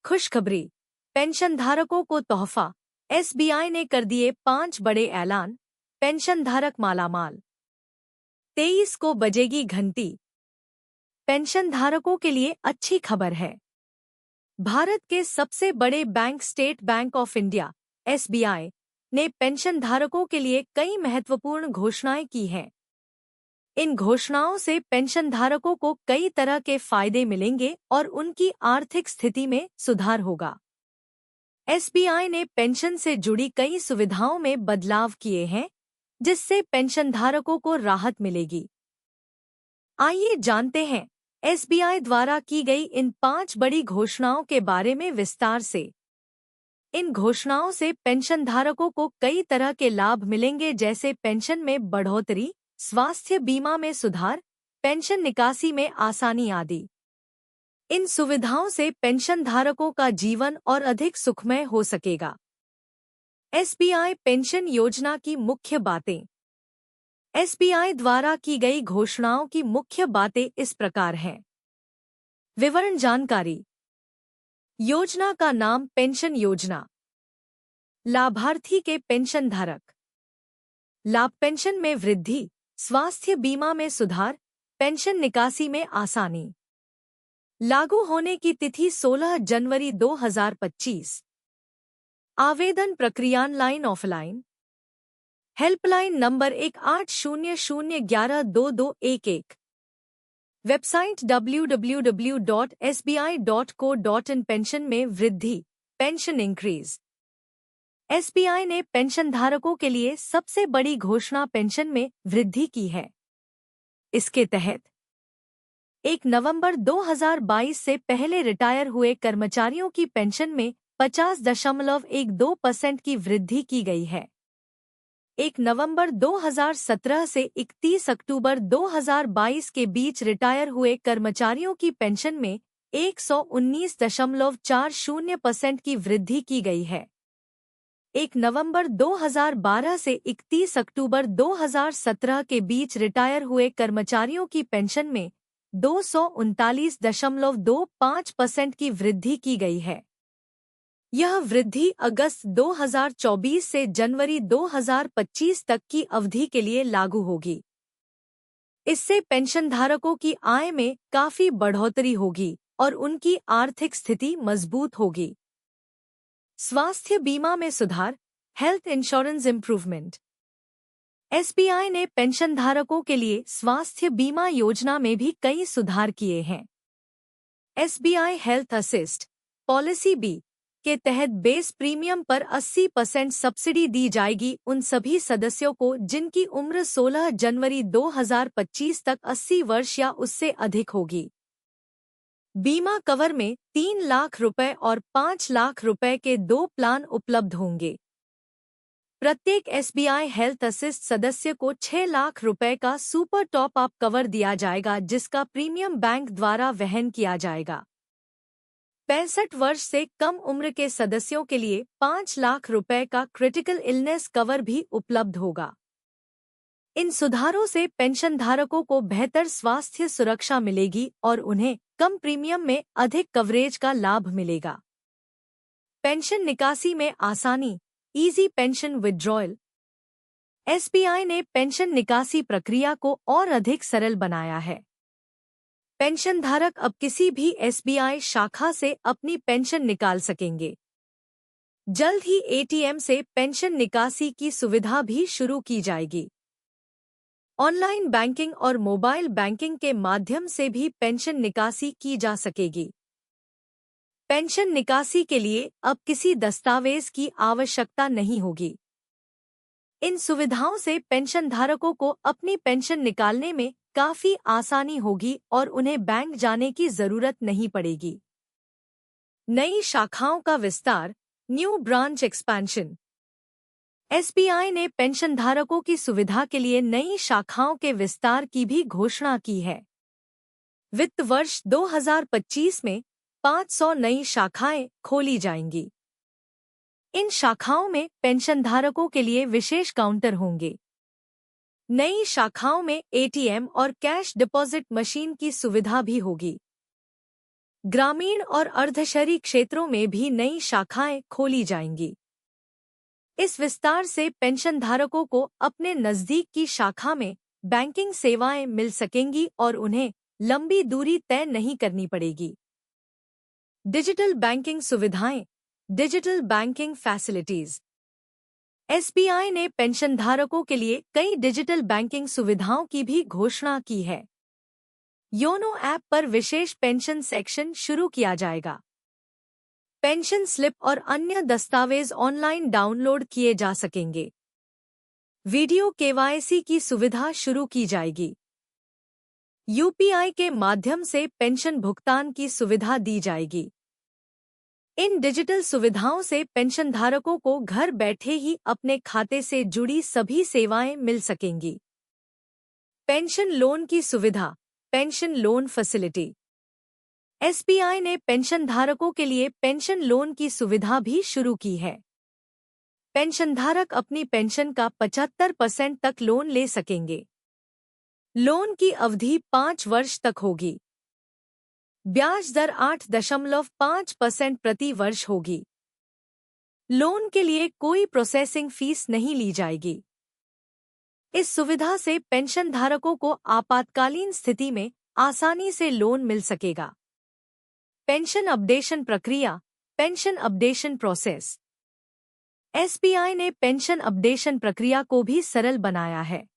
खुशखबरी, पेंशनधारकों को तोहफा। एसबीआई ने कर दिए 5 बड़े ऐलान, पेंशनधारक मालामाल। 23 को बजेगी घंटी। पेंशनधारकों के लिए अच्छी खबर है। भारत के सबसे बड़े bank state bank of India SBI ने पेंशनधारकों के लिए कई महत्वपूर्ण घोषणाएं की हैं। इन घोषणाओं से पेंशनधारकों को कई तरह के फायदे मिलेंगे और उनकी आर्थिक स्थिति में सुधार होगा। एसबीआई ने पेंशन से जुड़ी कई सुविधाओं में बदलाव किए हैं, जिससे पेंशनधारकों को राहत मिलेगी। आइए जानते हैं एसबीआई द्वारा की गई इन 5 बड़ी घोषणाओं के बारे में विस्तार से। इन घोषणाओं से पेंशनधारकों को कई तरह के लाभ मिलेंगे, जैसे पेंशन में बढ़ोतरी, स्वास्थ्य बीमा में सुधार, पेंशन निकासी में आसानी आदि। इन सुविधाओं से पेंशनधारकों का जीवन और अधिक सुखमय हो सकेगा। एसबीआई पेंशन योजना की मुख्य बातें। एसबीआई द्वारा की गई घोषणाओं की मुख्य बातें इस प्रकार हैं। विवरण जानकारी। योजना का नाम पेंशन योजना। लाभार्थी के पेंशनधारक। लाभ पेंशन में वृद्धि, स्वास्थ्य बीमा में सुधार, पेंशन निकासी में आसानी। लागू होने की तिथि 16 जनवरी 2025। आवेदन प्रक्रिया online offline. Helpline number 1800112211। Website www.sbi.co.in। Pension में वृद्धि, पेंशन इंक्रीज। एसबीआई ने पेंशनधारकों के लिए सबसे बड़ी घोषणा पेंशन में वृद्धि की है। इसके तहत 1 नवंबर 2022 से पहले रिटायर हुए कर्मचारियों की पेंशन में 50.12% की वृद्धि की गई है। 1 नवंबर 2017 से 31 अक्टूबर 2022 के बीच रिटायर हुए कर्मचारियों की पेंशन में 119.40% की वृद्धि की गई है। 1 नवंबर 2012 से 31 अक्टूबर 2017 के बीच रिटायर हुए कर्मचारियों की पेंशन में 239.25% की वृद्धि की गई है। यह वृद्धि अगस्त 2024 से जनवरी 2025 तक की अवधि के लिए लागू होगी। इससे पेंशनधारकों की आय में काफी बढ़ोतरी होगी और उनकी आर्थिक स्थिति मजबूत होगी। स्वास्थ्य बीमा में सुधार, हेल्थ इंश्योरेंस इम्प्रूवमेंट। एसबीआई ने पेंशनधारकों के लिए स्वास्थ्य बीमा योजना में भी कई सुधार किए हैं। SBI health assist policy B के तहत बेस प्रीमियम पर 80% सब्सिडी दी जाएगी उन सभी सदस्यों को जिनकी उम्र 16 जनवरी 2025 तक 80 वर्ष या उससे अधिक होगी। बीमा कवर में 3 लाख रुपए और 5 लाख रुपए के 2 प्लान उपलब्ध होंगे। प्रत्येक एसबीआई हेल्थ असिस्ट सदस्य को 6 लाख रुपए का सुपर टॉप अप कवर दिया जाएगा, जिसका प्रीमियम बैंक द्वारा वहन किया जाएगा। 65 वर्ष से कम उम्र के सदस्यों के लिए 5 लाख रुपए का क्रिटिकल इलनेस कवर भी उपलब्ध होगा। इन सुधारों से पेंशनधारकों को बेहतर स्वास्थ्य सुरक्षा मिलेगी और उन्हें कम प्रीमियम में अधिक कवरेज का लाभ मिलेगा। पेंशन निकासी में आसानी, इजी पेंशन विथड्रॉयल। एसबीआई ने पेंशन निकासी प्रक्रिया को और अधिक सरल बनाया है। पेंशनधारक अब किसी भी एसबीआई शाखा से अपनी पेंशन निकाल सकेंगे। जल्द ही एटीएम से पेंशन निकासी की सुविधा भी शुरू की जाएगी। ऑनलाइन बैंकिंग और मोबाइल बैंकिंग के माध्यम से भी पेंशन निकासी की जा सकेगी। पेंशन निकासी के लिए अब किसी दस्तावेज की आवश्यकता नहीं होगी। इन सुविधाओं से पेंशनधारकों को अपनी पेंशन निकालने में काफी आसानी होगी और उन्हें बैंक जाने की जरूरत नहीं पड़ेगी। नई शाखाओं का विस्तार, न्यू ब्रांच एक्सपेंशन। एसबीआई ने पेंशनधारकों की सुविधा के लिए नई शाखाओं के विस्तार की भी घोषणा की है। वित्त वर्ष 2025 में 500 नई शाखाएं खोली जाएंगी। इन शाखाओं में पेंशनधारकों के लिए विशेष काउंटर होंगे। नई शाखाओं में एटीएम और कैश डिपॉजिट मशीन की सुविधा भी होगी। ग्रामीण और अर्धशहरी क्षेत्रों में भी नई शाखाएं खोली जाएंगी। इस विस्तार से पेंशनधारकों को अपने नजदीक की शाखा में बैंकिंग सेवाएं मिल सकेंगी और उन्हें लंबी दूरी तय नहीं करनी पड़ेगी। डिजिटल बैंकिंग सुविधाएं, डिजिटल बैंकिंग फैसिलिटीज। एसबीआई ने पेंशनधारकों के लिए कई डिजिटल बैंकिंग सुविधाओं की भी घोषणा की है। योनो ऐप पर विशेष पेंशन सेक्शन शुरू किया जाएगा। पेंशन स्लिप और अन्य दस्तावेज ऑनलाइन डाउनलोड किए जा सकेंगे। वीडियो केवाईसी की सुविधा शुरू की जाएगी। यूपीआई के माध्यम से पेंशन भुगतान की सुविधा दी जाएगी। इन डिजिटल सुविधाओं से पेंशनधारकों को घर बैठे ही अपने खाते से जुड़ी सभी सेवाएं मिल सकेंगी। पेंशन लोन की सुविधा, पेंशन लोन फैसिलिटी। एसबीआई ने पेंशनधारकों के लिए पेंशन लोन की सुविधा भी शुरू की है। पेंशनधारक अपनी पेंशन का 75% तक लोन ले सकेंगे। लोन की अवधि 5 वर्ष तक होगी। ब्याज दर 8.5% प्रति वर्ष होगी। लोन के लिए कोई प्रोसेसिंग फीस नहीं ली जाएगी। इस सुविधा से पेंशनधारकों को आपातकालीन स्थिति में आसानी से लोन मिल सकेगा। पेंशन अपडेशन प्रक्रिया, पेंशन अपडेशन प्रोसेस। एसबीआई ने पेंशन अपडेशन प्रक्रिया को भी सरल बनाया है।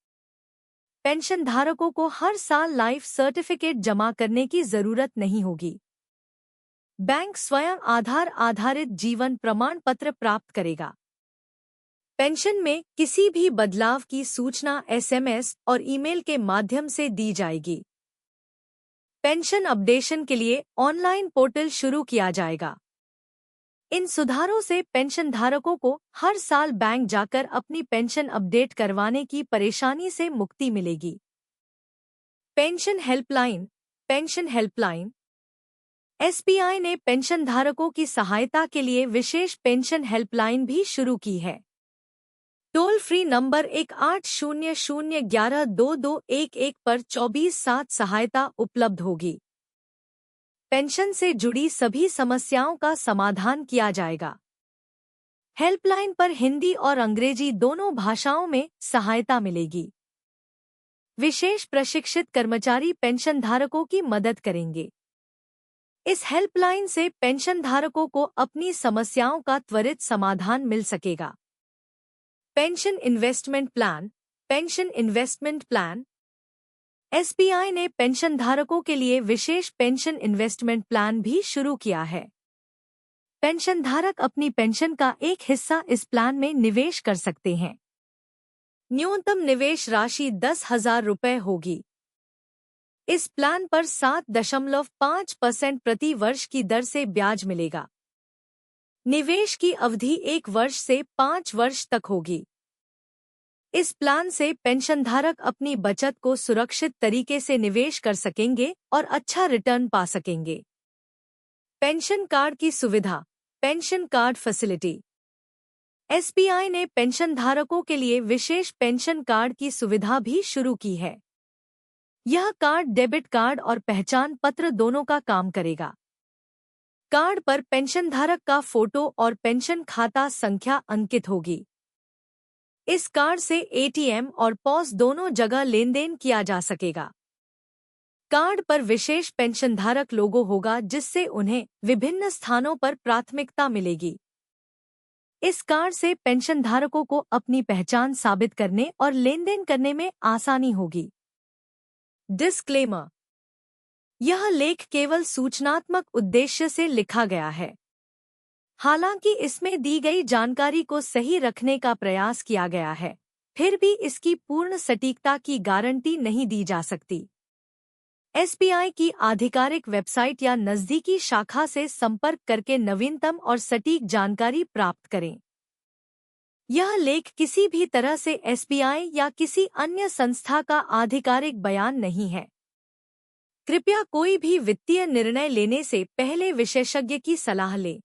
पेंशनधारकों को हर साल लाइफ सर्टिफिकेट जमा करने की जरूरत नहीं होगी। बैंक स्वयं आधार आधारित जीवन प्रमाण पत्र प्राप्त करेगा। पेंशन में किसी भी बदलाव की सूचना एसएमएस और ईमेल के माध्यम से दी जाएगी। पेंशन अपडेशन के लिए ऑनलाइन पोर्टल शुरू किया जाएगा। इन सुधारों से पेंशनधारकों को हर साल बैंक जाकर अपनी पेंशन अपडेट करवाने की परेशानी से मुक्ति मिलेगी। Pension helpline, pension helpline. SBI ने पेंशनधारकों की सहायता के लिए विशेष पेंशन हेल्पलाइन भी शुरू की है। टोल फ्री नंबर 1800112211 पर 24/7 सहायता उपलब्ध होगी। पेंशन से जुड़ी सभी समस्याओं का समाधान किया जाएगा। हेल्पलाइन पर हिंदी और अंग्रेजी दोनों भाषाओं में सहायता मिलेगी। विशेष प्रशिक्षित कर्मचारी पेंशनधारकों की मदद करेंगे। इस हेल्पलाइन से पेंशनधारकों को अपनी समस्याओं का त्वरित समाधान मिल सकेगा। Pension investment plan, pension investment plan. SBI ने पेंशनधारकों के लिए विशेष पेंशन इन्वेस्टमेंट प्लान भी शुरू किया है। पेंशनधारक अपनी पेंशन का एक हिस्सा इस प्लान में निवेश कर सकते हैं। न्यूनतम निवेश राशि 10,000 रुपये होगी। इस प्लान पर 7.5% प्रति वर्ष की दर से ब्याज मिलेगा। निवेश की अवधि 1 वर्ष से 5 वर्ष तक होगी। इस प्लान से पेंशनधारक अपनी बचत को सुरक्षित तरीके से निवेश कर सकेंगे और अच्छा रिटर्न पा सकेंगे। पेंशन कार्ड की सुविधा, पेंशन कार्ड फैसिलिटी। एसबीआई ने पेंशनधारकों के लिए विशेष पेंशन कार्ड की सुविधा भी शुरू की है। यह कार्ड डेबिट कार्ड और पहचान पत्र दोनों का काम करेगा। कार्ड पर पेंशनधारक का फोटो और पेंशन खाता संख्या अंकित होगी। इस कार्ड से एटीएम और पॉस दोनों जगह लेनदेन किया जा सकेगा। कार्ड पर विशेष पेंशनधारक लोगो होगा जिससे उन्हें विभिन्न स्थानों पर प्राथमिकता मिलेगी। इस कार्ड से पेंशनधारकों को अपनी पहचान साबित करने और लेनदेन करने में आसानी होगी। डिस्क्लेमर। यह लेख केवल सूचनात्मक उद्देश्य से लिखा गया है। हालांकि इसमें दी गई जानकारी को सही रखने का प्रयास किया गया है, फिर भी इसकी पूर्ण सटीकता की गारंटी नहीं दी जा सकती। एसबीआई की आधिकारिक वेबसाइट या नज़दीकी शाखा से संपर्क करके नवीनतम और सटीक जानकारी प्राप्त करें। यह लेख किसी भी तरह से एसबीआई या किसी अन्य संस्था का आधिकारिक बयान नहीं है। कृपया कोई भी वित्तीय निर्णय लेने से पहले विशेषज्ञ की सलाह लें।